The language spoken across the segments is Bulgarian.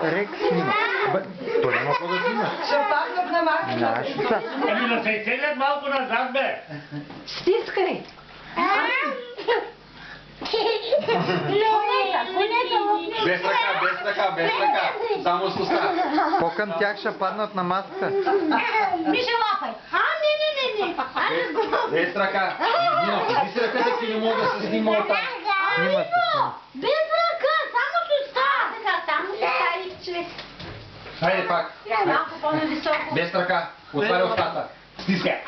Рек снима. Той няма какво да снима. Ще пахнат на машината. Ами да се изцелят малко назад, бе. Стискай. Без ръка. Само с уста. По-към тях ще паднат на масата. Миша лапай. Не. Без ръка. Иди си ръката, ти не мога да се снима от там. Снима се. Без ръка, само с уста. Само с уста и човек. Хайде пак. Малко по-нависоко. Без ръка. Отваря устата. Стискай.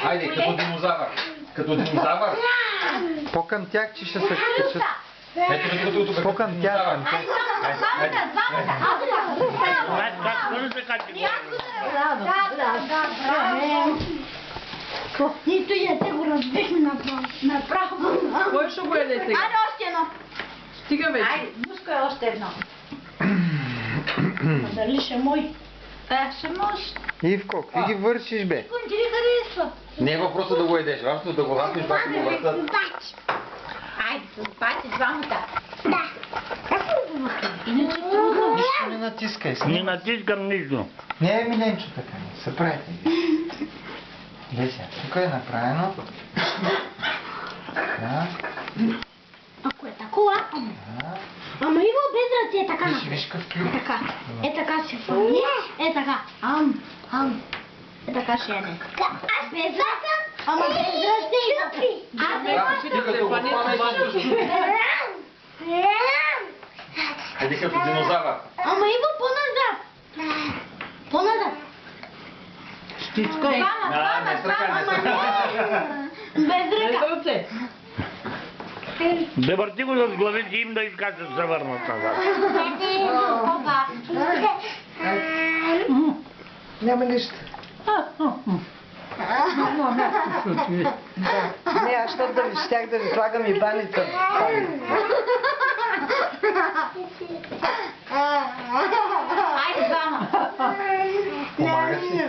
Хайде, като динозавър. По-към тях, че ще се качат. Ето тук. По-към тях, към тях. Как не се качи? Нито я те го разбихме направо. Кой ще го еде сега? Айде още едно. Стига вече. Айде, мускай още едно. Дали ще мой? Ще може. Ивко, какви ги вършиш, бе? Ти ли харесва? Не е въпросът да го едеш. Важното да го хапнеш, да го въртат. Айде, с бати двамата. Нищо не натискай. Не натискам нищо. Не, Миленчо, така не. Съправете ги. Леся, тук е направено. Така. Ако е такова, ама има без ръце, така. Виж какъв клюв. Така. Така ще фърли. Така. Така ще яде. Без ръце. Ама без ръце. Ти като го хванеш, еди като динозавър. Ама има по-назад. По-назад. Стискай. Не с ръка. Без ръка. Ръце. Да върти го с главите им да изкачат се върнат назад. Няма нищо. Не, аз щях да ви слагам и баница. Айде двама. Помага си.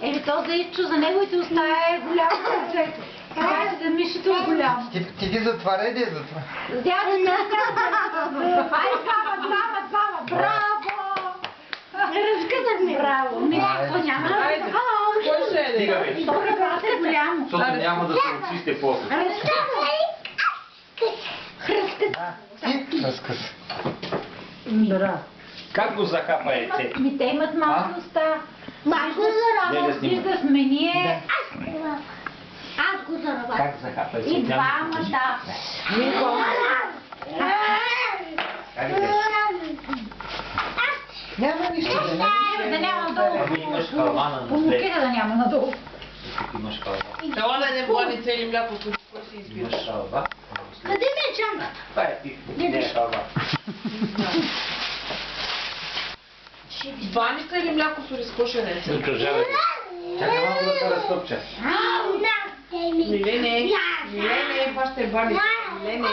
Еми то за Ивчо, за неговите уста е голямо ръцето. Обаче за Мишето е голямо. Ти ги затваряй, да я затваря. Дядо не Айде двама. Браво! Разказахме. Браво. Мишето няма. Кой ще еде? Стига вече. То ръката е голямо. Защото няма да се очисте после. Разказвай. Ти разказ. Да. Как го захапаете? Те имат малко уста. Малко заработи. Вижда сме ние. Аз го заработи. Как захапаете? И двамата. Няма нищо. Да няма надолу. Ами имаш калмана на Помогите да няма надолу. Имаш калба. Ела да не влани цели мляко, кой си избира. Имаш калба. Къде ми е чанта? Това е ти. Не е калба. Баница или мляко с ориз, ще не се? Чакай малко да се разтопча. Милене, това ще е баница. Милене.